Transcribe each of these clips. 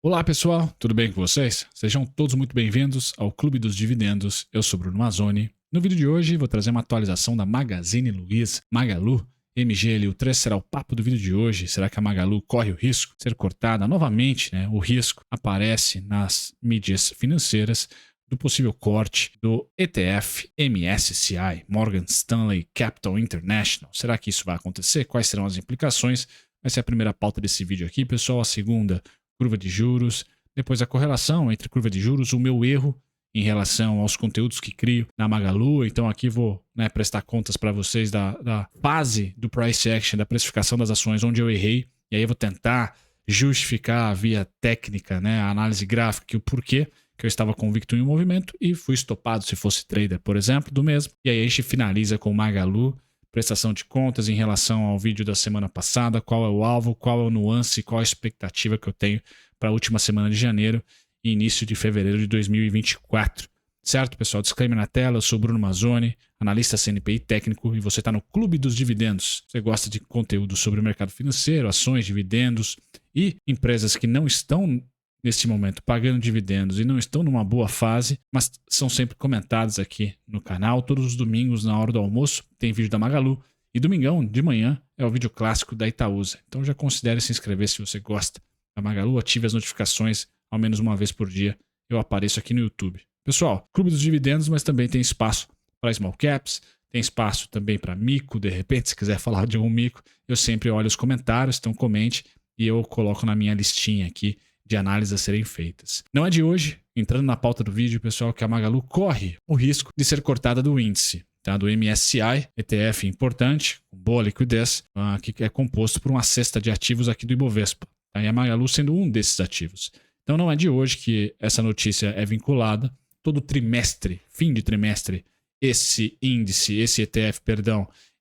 Olá pessoal, tudo bem com vocês? Sejam todos muito bem-vindos ao Clube dos Dividendos. Eu sou Bruno Mazzoni. No vídeo de hoje vou trazer uma atualização da Magazine Luiza, Magalu. MGLU3 será o papo do vídeo de hoje. Será que a Magalu corre o risco de ser cortada novamente? O risco aparece nas mídias financeiras do possível corte do ETF MSCI, Morgan Stanley Capital International. Será que isso vai acontecer? Quais serão as implicações? Vai ser a primeira pauta desse vídeo aqui, pessoal. A segunda, curva de juros, depois a correlação entre curva de juros, o meu erro em relação aos conteúdos que crio na Magalu. Então aqui vou prestar contas para vocês da fase do price action, da precificação das ações, onde eu errei, e aí eu vou tentar justificar via técnica, a análise gráfica, e o porquê que eu estava convicto em um movimento e fui estopado se fosse trader, por exemplo, do mesmo. E aí a gente finaliza com o Magalu, prestação de contas em relação ao vídeo da semana passada, qual é o alvo, qual é o nuance, qual a expectativa que eu tenho para a última semana de janeiro e início de fevereiro de 2024. Certo, pessoal? Disclaimer na tela, eu sou Bruno Mazzoni, analista CNPI técnico, e você está no Clube dos Dividendos. Você gosta de conteúdo sobre o mercado financeiro, ações, dividendos e empresas que não estão neste momento pagando dividendos e não estão numa boa fase, mas são sempre comentados aqui no canal. Todos os domingos, na hora do almoço, tem vídeo da Magalu, e domingão de manhã é o vídeo clássico da Itaúsa. Então já considere se inscrever se você gosta da Magalu, ative as notificações ao menos uma vez por dia. Eu apareço aqui no YouTube. Pessoal, Clube dos Dividendos, mas também tem espaço para small caps, tem espaço também para mico. De repente, se quiser falar de algum mico, eu sempre olho os comentários, então comente e eu coloco na minha listinha aqui de análises a serem feitas. Não é de hoje, entrando na pauta do vídeo, pessoal, que a Magalu corre o risco de ser cortada do índice, do MSCI, ETF importante, com boa liquidez, que é composto por uma cesta de ativos aqui do Ibovespa. E a Magalu sendo um desses ativos. Então não é de hoje que essa notícia é vinculada. Todo trimestre, fim de trimestre, esse índice, esse ETF,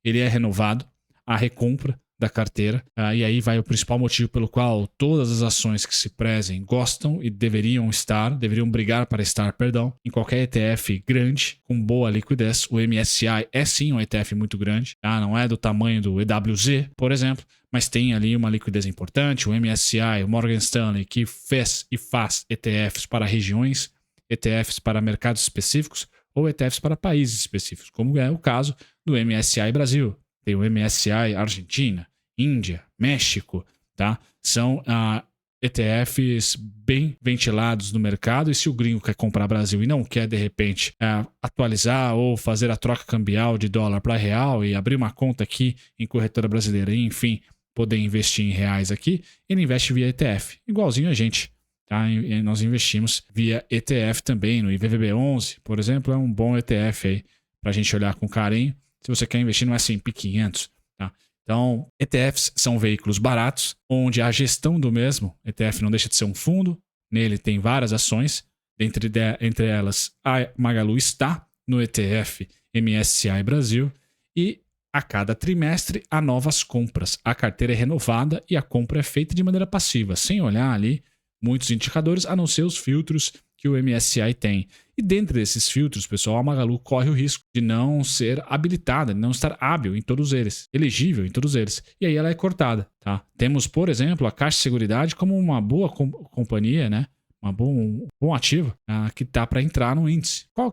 ele é renovado, a recompra da carteira, e aí vai o principal motivo pelo qual todas as ações que se prezem gostam e deveriam brigar para estar, em qualquer ETF grande, com boa liquidez. O MSCI é sim um ETF muito grande, não é do tamanho do EWZ, por exemplo, mas tem ali uma liquidez importante. O MSCI, o Morgan Stanley, que fez e faz ETFs para regiões, ETFs para mercados específicos ou ETFs para países específicos, como é o caso do MSCI Brasil. Tem o MSCI Argentina, Índia, México, São ETFs bem ventilados no mercado, e se o gringo quer comprar Brasil e não quer, de repente, atualizar ou fazer a troca cambial de dólar para real e abrir uma conta aqui em corretora brasileira e, enfim, poder investir em reais aqui, ele investe via ETF, igualzinho a gente. E nós investimos via ETF também, no IVVB11, por exemplo, é um bom ETF aí para a gente olhar com carinho, se você quer investir no S&P 500, Então, ETFs são veículos baratos, onde a gestão do mesmo, ETF não deixa de ser um fundo, nele tem várias ações, entre elas a Magalu está no ETF MSCI Brasil, e a cada trimestre há novas compras. A carteira é renovada e a compra é feita de maneira passiva, sem olhar ali muitos indicadores, a não ser os filtros que o MSCI tem. E dentro desses filtros, pessoal, a Magalu corre o risco de não ser habilitada, de não estar hábil em todos eles, elegível em todos eles. E aí ela é cortada. Temos, por exemplo, a Caixa de Seguridade como uma boa companhia, um bom ativo que está para entrar no índice. Qual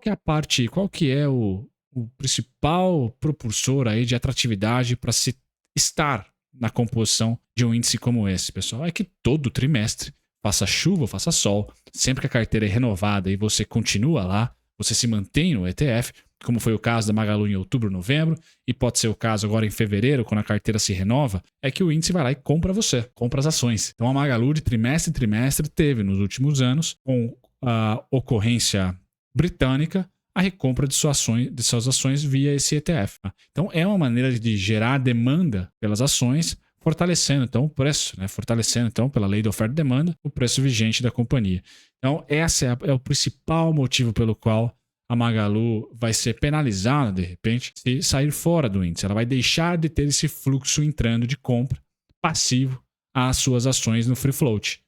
que é o principal propulsor aí de atratividade para se estar na composição de um índice como esse, pessoal? É que todo trimestre, faça chuva ou faça sol, sempre que a carteira é renovada e você continua lá, você se mantém no ETF, como foi o caso da Magalu em outubro, novembro, e pode ser o caso agora em fevereiro, quando a carteira se renova, é que o índice vai lá e compra as ações. Então a Magalu de trimestre em trimestre teve nos últimos anos, com a ocorrência britânica, a recompra de suas ações via esse ETF. Então é uma maneira de gerar demanda pelas ações, fortalecendo então o preço, fortalecendo então pela lei da oferta e demanda o preço vigente da companhia. Então esse é o principal motivo pelo qual a Magalu vai ser penalizada de repente se sair fora do índice. Ela vai deixar de ter esse fluxo entrando de compra passivo às suas ações no free float,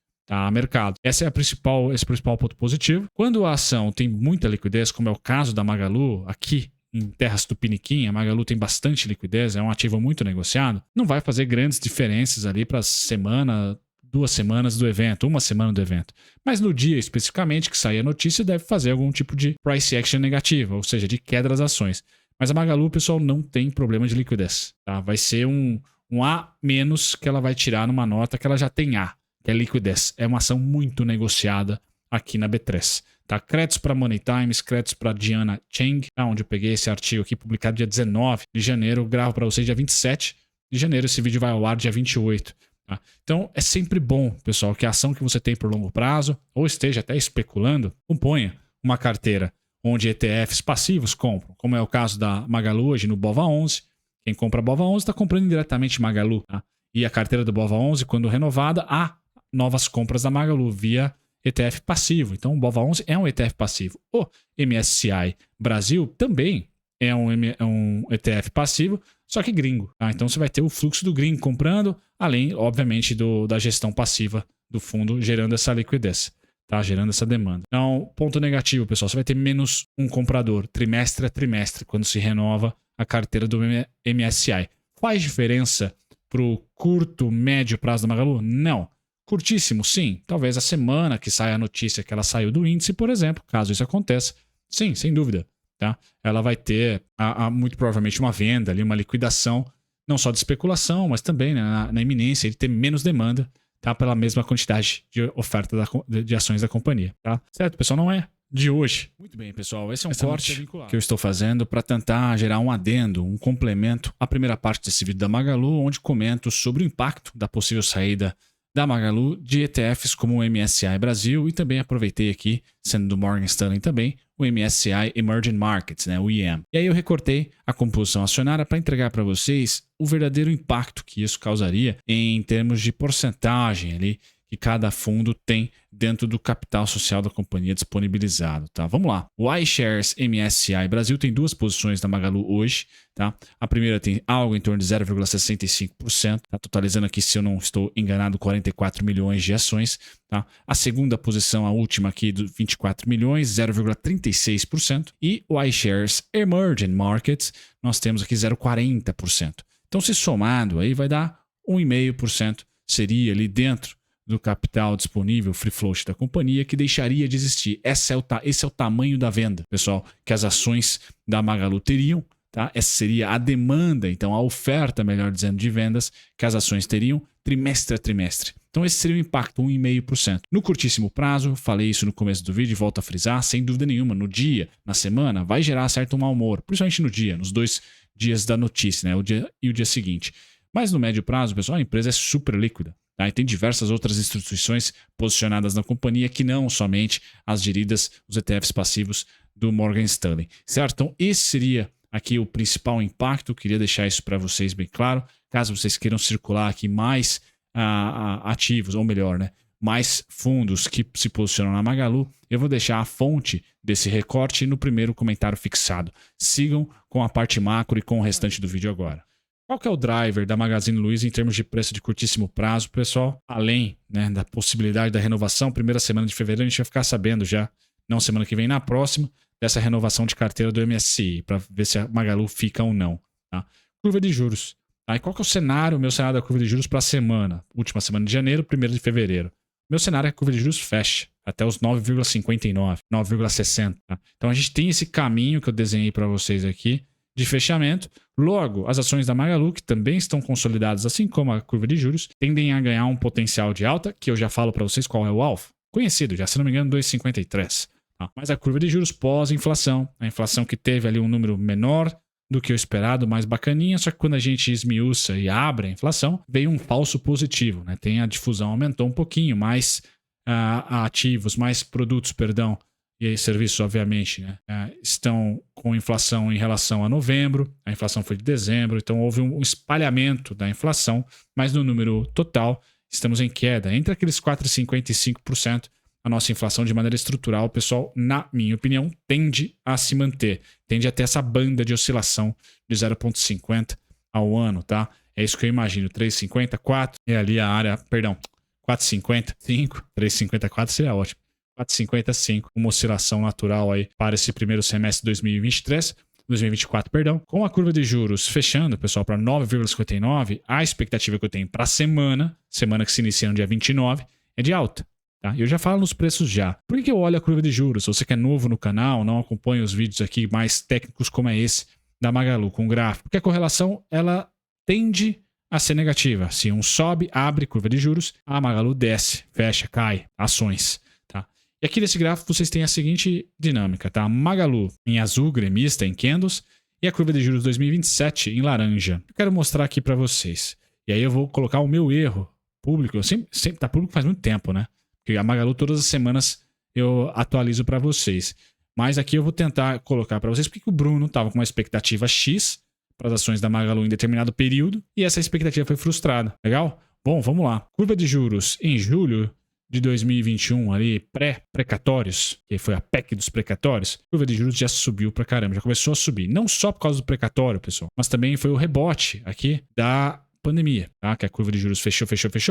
mercado. Esse é o principal ponto positivo. Quando a ação tem muita liquidez, como é o caso da Magalu aqui em terras tupiniquim, a Magalu tem bastante liquidez, é um ativo muito negociado, não vai fazer grandes diferenças ali para semana 2 semanas do evento, 1 semana do evento. Mas no dia especificamente que sair a notícia, deve fazer algum tipo de price action negativa, ou seja, de queda das ações. Mas a Magalu, pessoal, não tem problema de liquidez. Tá? Vai ser um A menos que ela vai tirar numa nota que ela já tem A, que é liquidez. É uma ação muito negociada aqui na B3. Tá? Créditos para Money Times, créditos para Diana Cheng, onde eu peguei esse artigo aqui publicado dia 19 de janeiro, gravo para vocês dia 27 de janeiro, esse vídeo vai ao ar dia 28. Tá? Então é sempre bom, pessoal, que a ação que você tem por longo prazo, ou esteja até especulando, componha uma carteira onde ETFs passivos compram, como é o caso da Magalu hoje no BOVA11. Quem compra BOVA11 está comprando indiretamente Magalu. Tá? E a carteira do BOVA11, quando renovada, há novas compras da Magalu via ETF passivo. Então, o BOVA11 é um ETF passivo. O MSCI Brasil também é um ETF passivo, só que gringo. Tá? Então, você vai ter o fluxo do gringo comprando, além, obviamente, da gestão passiva do fundo, gerando essa liquidez, tá? Gerando essa demanda. Então, ponto negativo, pessoal, você vai ter menos um comprador trimestre a trimestre, quando se renova a carteira do MSCI. Faz diferença para o curto, médio prazo da Magalu? Não. Curtíssimo, sim. Talvez a semana que sai a notícia que ela saiu do índice, por exemplo, caso isso aconteça, sim, sem dúvida. Tá? Ela vai ter muito provavelmente uma venda ali, uma liquidação, não só de especulação, mas também, né, na iminência de ter menos demanda, tá? Pela mesma quantidade de oferta de ações da companhia. Tá? Certo, pessoal? Não é de hoje. Muito bem, pessoal. Esse é um corte que eu estou fazendo para tentar gerar um adendo, um complemento à primeira parte desse vídeo da Magalu, onde comento sobre o impacto da possível saída da Magalu de ETFs como o MSCI Brasil, e também aproveitei aqui, sendo do Morgan Stanley também, o MSCI Emerging Markets, né, o EM. E aí eu recortei a composição acionária para entregar para vocês o verdadeiro impacto que isso causaria em termos de porcentagem ali que cada fundo tem dentro do capital social da companhia disponibilizado, tá? Vamos lá. O iShares MSCI Brasil tem 2 posições da Magalu hoje, tá? A primeira tem algo em torno de 0,65%, tá? Totalizando aqui, se eu não estou enganado, 44 milhões de ações, tá? A segunda posição, a última aqui, do 24 milhões, 0,36%. E o iShares Emerging Markets, nós temos aqui 0,40%. Então, se somado, aí vai dar 1,5%, seria ali dentro do capital disponível, free float da companhia, que deixaria de existir. Esse é o tamanho da venda, pessoal, que as ações da Magalu teriam. Tá? Essa seria a demanda, então a oferta, melhor dizendo, de vendas que as ações teriam trimestre a trimestre. Então esse seria o impacto, 1,5%. No curtíssimo prazo, falei isso no começo do vídeo e volto a frisar, sem dúvida nenhuma, no dia, na semana, vai gerar certo mau humor, principalmente no dia, nos 2 dias da notícia, né? O dia e o dia seguinte. Mas no médio prazo, pessoal, a empresa é super líquida. Tá? E tem diversas outras instituições posicionadas na companhia que não somente as geridas, os ETFs passivos do Morgan Stanley. Certo? Então esse seria aqui o principal impacto. Eu queria deixar isso para vocês bem claro. Caso vocês queiram circular aqui mais ativos, ou melhor, né, mais fundos que se posicionam na Magalu, eu vou deixar a fonte desse recorte no primeiro comentário fixado. Sigam com a parte macro e com o restante do vídeo agora. Qual que é o driver da Magazine Luiza em termos de preço de curtíssimo prazo, pessoal? Além, né, da possibilidade da renovação, primeira semana de fevereiro, a gente vai ficar sabendo já, não semana que vem, na próxima, dessa renovação de carteira do MSCI, para ver se a Magalu fica ou não. Tá? Curva de juros. Aí qual que é o cenário, o meu cenário da curva de juros para a semana? Última semana de janeiro, 1º de fevereiro. Meu cenário é que a curva de juros fecha até os 9,59, 9,60. Tá? Então a gente tem esse caminho que eu desenhei para vocês aqui, de fechamento. Logo, as ações da Magalu, que também estão consolidadas, assim como a curva de juros, tendem a ganhar um potencial de alta, que eu já falo para vocês qual é o alvo. Conhecido, já se não me engano, 2,53. Tá? Mas a curva de juros pós-inflação, a inflação que teve ali um número menor do que o esperado, mais bacaninha, só que quando a gente esmiuça e abre a inflação, veio um falso positivo. Né? Tem a difusão aumentou um pouquinho, mais ativos, mais produtos, perdão, e aí serviços, obviamente, né, estão com inflação em relação a novembro, a inflação foi de dezembro, então houve um espalhamento da inflação, mas no número total estamos em queda. Entre aqueles 4,55% e 5%, a nossa inflação de maneira estrutural, pessoal, na minha opinião, tende a se manter, tende a ter essa banda de oscilação de 0,50 ao ano, tá? É isso que eu imagino, 3,50, 4, é ali a área, perdão, 4,50, 5, 3,54 seria ótimo. 4,55, uma oscilação natural aí para esse primeiro semestre de 2023. 2024, perdão, com a curva de juros fechando, pessoal, para 9,59, a expectativa que eu tenho para a semana que se inicia no dia 29, é de alta. Tá? Eu já falo nos preços já. Por que eu olho a curva de juros? Se você que é novo no canal, não acompanha os vídeos aqui mais técnicos como é esse da Magalu com gráfico, porque a correlação ela tende a ser negativa. Se um sobe, abre curva de juros, a Magalu desce, fecha, cai, ações. Tá? E aqui nesse gráfico vocês têm a seguinte dinâmica. Tá? Magalu em azul, gremista, em candles, e a curva de juros 2027 em laranja. Eu quero mostrar aqui para vocês. E aí eu vou colocar o meu erro público. Eu sempre tá público faz muito tempo, né? Porque a Magalu todas as semanas eu atualizo para vocês. Mas aqui eu vou tentar colocar para vocês porque o Bruno estava com uma expectativa X para as ações da Magalu em determinado período e essa expectativa foi frustrada. Legal? Bom, vamos lá. Curva de juros em julho de 2021, ali pré-precatórios, que foi a PEC dos precatórios, a curva de juros já subiu pra caramba, já começou a subir. Não só por causa do precatório, pessoal, mas também foi o rebote aqui da pandemia, tá? Que a curva de juros fechou,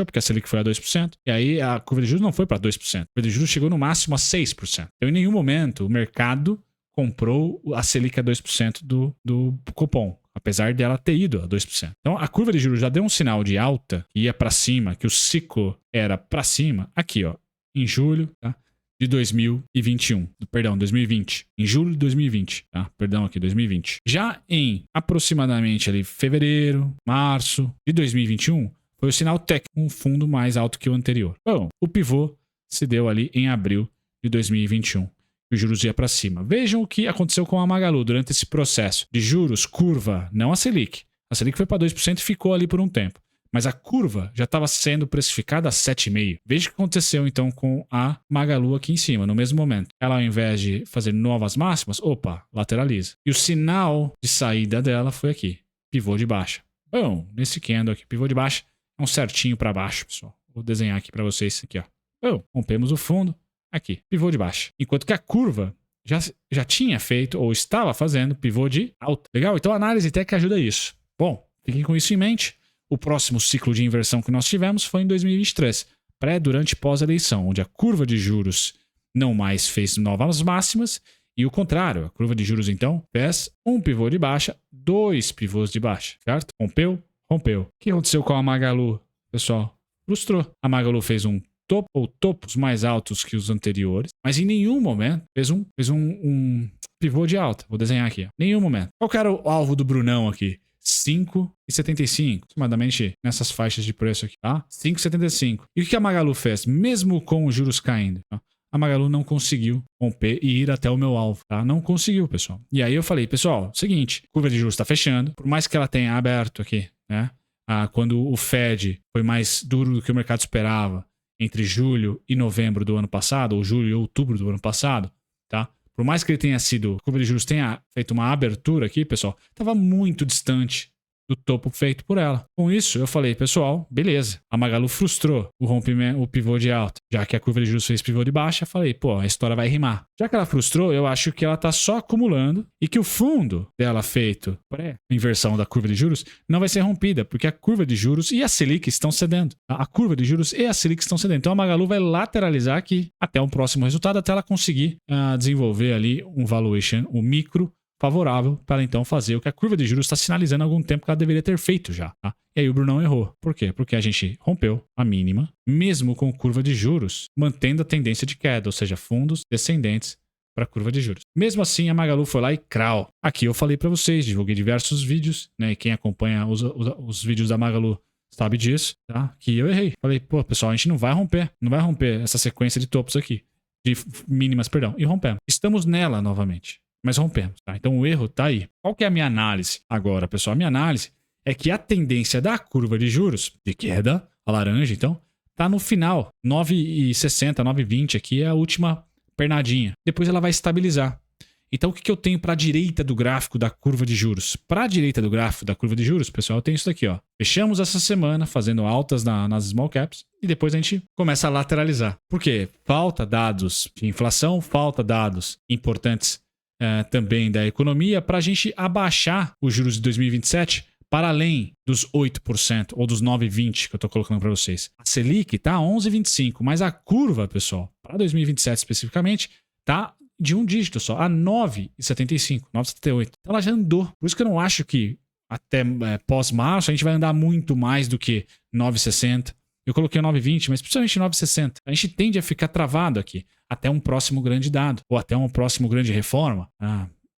porque a Selic foi a 2%, e aí a curva de juros não foi para 2%. A curva de juros chegou no máximo a 6%. Então, em nenhum momento, o mercado comprou a Selic a 2% do cupom, apesar dela ter ido a 2%. Então, a curva de juros já deu um sinal de alta, que ia para cima, que o ciclo era para cima, aqui, ó, em julho, tá? De 2021, perdão, 2020, em julho de 2020, tá? Perdão aqui, 2020. Já em aproximadamente ali fevereiro, março de 2021, foi o sinal técnico, um fundo mais alto que o anterior. Bom, o pivô se deu ali em abril de 2021. O juros ia para cima. Vejam o que aconteceu com a Magalu durante esse processo de juros, curva, não a Selic. A Selic foi para 2% e ficou ali por um tempo. Mas a curva já estava sendo precificada a 7,5%. Veja o que aconteceu então com a Magalu aqui em cima, no mesmo momento. Ela, ao invés de fazer novas máximas, opa, lateraliza. E o sinal de saída dela foi aqui, pivô de baixa. Bom, nesse candle aqui, pivô de baixa, é um certinho para baixo, pessoal. Vou desenhar aqui para vocês aqui, ó. Bom, rompemos o fundo, aqui, pivô de baixa. Enquanto que a curva já tinha feito, ou estava fazendo, pivô de alta. Legal? Então a análise técnica ajuda isso. Bom, fiquem com isso em mente. O próximo ciclo de inversão que nós tivemos foi em 2023, pré, durante e pós-eleição, onde a curva de juros não mais fez novas máximas e o contrário, a curva de juros então fez um pivô de baixa, dois pivôs de baixa, certo? Rompeu. O que aconteceu com a Magalu, pessoal? Frustrou. A Magalu fez um topo ou topos mais altos que os anteriores, mas em nenhum momento fez um pivô de alta. Vou desenhar aqui. Ó. Nenhum momento. Qual que era o alvo do Brunão aqui? 5,75, aproximadamente nessas faixas de preço aqui, tá? 5,75. E o que a Magalu fez? Mesmo com os juros caindo, tá? A Magalu não conseguiu romper e ir até o meu alvo, tá? Não conseguiu, pessoal. E aí eu falei, pessoal, seguinte, curva de juros está fechando, por mais que ela tenha aberto aqui, né? Quando o Fed foi mais duro do que o mercado esperava, entre julho e novembro do ano passado, ou julho e outubro do ano passado, tá? Por mais que ele tenha sido, a curva de juros tenha feito uma abertura aqui, pessoal, estava muito distante do topo feito por ela. Com isso, eu falei, pessoal, beleza. A Magalu frustrou o rompimento, o pivô de alta. Já que a curva de juros fez pivô de baixa, falei, pô, a história vai rimar. Já que ela frustrou, eu acho que ela está só acumulando e que o fundo dela feito pré-inversão da curva de juros não vai ser rompida, porque a curva de juros e a Selic estão cedendo. A curva de juros e a Selic estão cedendo. Então a Magalu vai lateralizar aqui até um próximo resultado, até ela conseguir desenvolver ali um valuation, um micro favorável para então fazer o que a curva de juros está sinalizando há algum tempo que ela deveria ter feito já. Tá? E aí o Brunão errou. Por quê? Porque a gente rompeu a mínima, mesmo com curva de juros, mantendo a tendência de queda, ou seja, fundos descendentes para a curva de juros. Mesmo assim, a Magalu foi lá e crau. Aqui eu falei para vocês, divulguei diversos vídeos, né? E quem acompanha os vídeos da Magalu sabe disso, tá? Que eu errei. Falei, pô, pessoal, a gente não vai romper essa sequência de topos aqui, de mínimas, perdão, e rompemos. Estamos nela novamente. Mas rompemos, tá? Então o erro tá aí. Qual que é a minha análise agora, pessoal? A minha análise é que a tendência da curva de juros, de queda, a laranja, então, tá no final. 9,60, 9,20 aqui é a última pernadinha. Depois ela vai estabilizar. Então o que eu tenho para a direita do gráfico da curva de juros? Para a direita do gráfico da curva de juros, pessoal, eu tenho isso daqui, ó. Fechamos essa semana fazendo altas nas small caps e depois a gente começa a lateralizar. Por quê? Falta dados de inflação, falta dados importantes também da economia para a gente abaixar os juros de 2027 para além dos 8% ou dos 9,20% que eu estou colocando para vocês. A Selic está a 11,25%, mas a curva, pessoal, para 2027 especificamente, está de um dígito só, a 9,75, 9,78. Então ela já andou. Por isso que eu não acho que até pós-março a gente vai andar muito mais do que 9,60. Eu coloquei 9,20, mas principalmente 9,60. A gente tende a ficar travado aqui até um próximo grande dado, ou até um próximo grande reforma.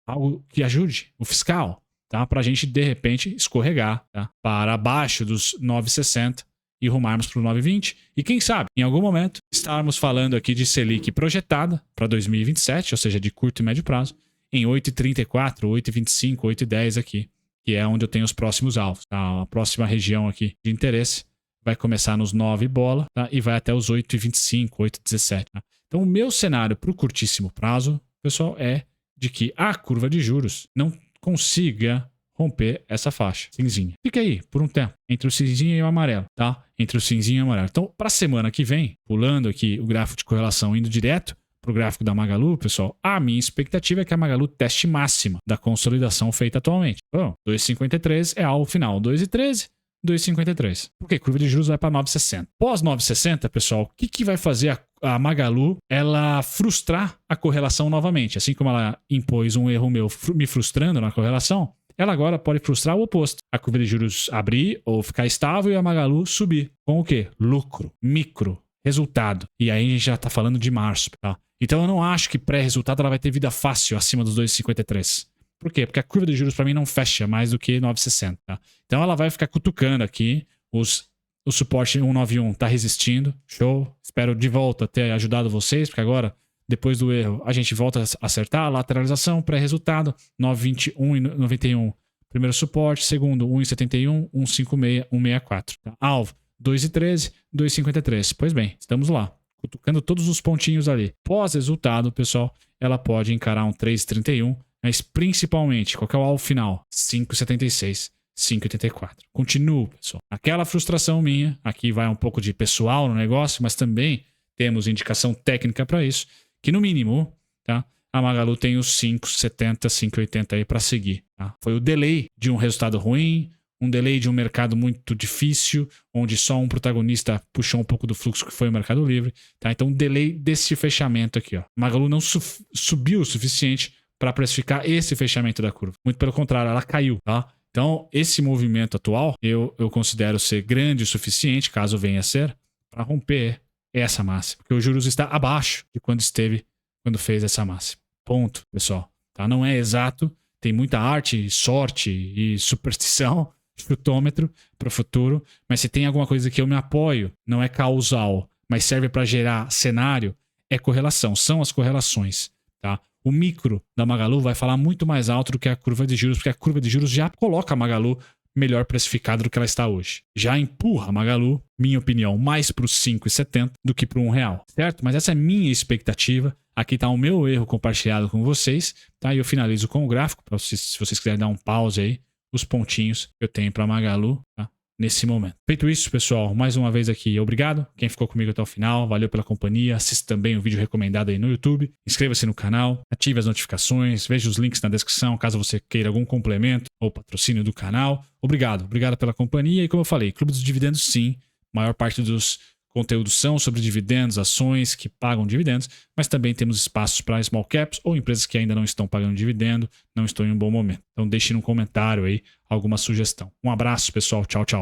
Algo que ajude o fiscal, tá? Para a gente, de repente, escorregar, tá? Para abaixo dos 9,60 e rumarmos para o 9,20. E quem sabe, em algum momento, estarmos falando aqui de Selic projetada para 2027, ou seja, de curto e médio prazo, em 8,34, 8,25, 8,10 aqui, que é onde eu tenho os próximos alvos. Tá? A próxima região aqui de interesse vai começar nos 9 bola, tá? E vai até os 8,25, 8,17. Tá? Então, o meu cenário para o curtíssimo prazo, pessoal, é de que a curva de juros não consiga romper essa faixa cinzinha. Fica aí por um tempo, entre o cinzinho e o amarelo, tá? Entre o cinzinho e o amarelo. Então, para a semana que vem, pulando aqui o gráfico de correlação, indo direto para o gráfico da Magalu, pessoal, a minha expectativa é que a Magalu teste máxima da consolidação feita atualmente. Bom, 2,53 é alvo final, 2,13, 2,53. Porque curva de juros vai para 9,60. Pós 9,60, pessoal, o que vai fazer a Magalu ela frustrar a correlação novamente? Assim como ela impôs um erro meu me frustrando na correlação, ela agora pode frustrar o oposto. A curva de juros abrir ou ficar estável e a Magalu subir. Com o quê? Lucro, micro, resultado. E aí a gente já está falando de março, tá? Então eu não acho que pré-resultado ela vai ter vida fácil acima dos 2,53. Por quê? Porque a curva de juros para mim não fecha mais do que 9,60. Tá? Então ela vai ficar cutucando aqui. O suporte 191 está resistindo. Show. Espero de volta ter ajudado vocês, porque agora, depois do erro, a gente volta a acertar. Lateralização, pré-resultado. 9,21 e 91. Primeiro suporte. Segundo, 1,71, 1,56, 1,64. Tá? Alvo, 2,13, 2,53. Pois bem, estamos lá. Cutucando todos os pontinhos ali. Pós-resultado, pessoal, ela pode encarar um 3,31. Mas principalmente, qual que é o alvo final? 5,76, 5,84. Continuo, pessoal. Aquela frustração minha, aqui vai um pouco de pessoal no negócio, mas também temos indicação técnica para isso, que no mínimo, tá? A Magalu tem os 5,70, 5,80 aí para seguir. Tá? Foi o delay de um resultado ruim, um delay de um mercado muito difícil, onde só um protagonista puxou um pouco do fluxo que foi o Mercado Livre. Tá? Então, um delay desse fechamento aqui. Ó. Magalu não subiu o suficiente para precificar esse fechamento da curva. Muito pelo contrário, ela caiu, tá? Então, esse movimento atual, eu considero ser grande o suficiente, caso venha a ser, para romper essa máxima. Porque o juros está abaixo de quando esteve, quando fez essa máxima. Ponto, pessoal. Tá? Não é exato, tem muita arte, sorte e superstição, chutômetro para o futuro, mas se tem alguma coisa que eu me apoio, não é causal, mas serve para gerar cenário, é correlação, são as correlações, tá? O micro da Magalu vai falar muito mais alto do que a curva de juros, porque a curva de juros já coloca a Magalu melhor precificada do que ela está hoje. Já empurra a Magalu, minha opinião, mais para os 5,70 do que para o R$1, certo? Mas essa é a minha expectativa. Aqui está o meu erro compartilhado com vocês, tá? E eu finalizo com o gráfico, para vocês, se vocês quiserem dar um pause aí, os pontinhos que eu tenho para a Magalu, tá? Nesse momento. Feito isso, pessoal, mais uma vez aqui, obrigado. Quem ficou comigo até o final, valeu pela companhia. Assista também o vídeo recomendado aí no YouTube. Inscreva-se no canal, ative as notificações, veja os links na descrição, caso você queira algum complemento ou patrocínio do canal. Obrigado pela companhia. E como eu falei, Clube dos Dividendos, sim. A maior parte dos conteúdos são sobre dividendos, ações que pagam dividendos, mas também temos espaços para small caps ou empresas que ainda não estão pagando dividendo, não estão em um bom momento. Então deixe no comentário aí alguma sugestão. Um abraço, pessoal. Tchau, tchau.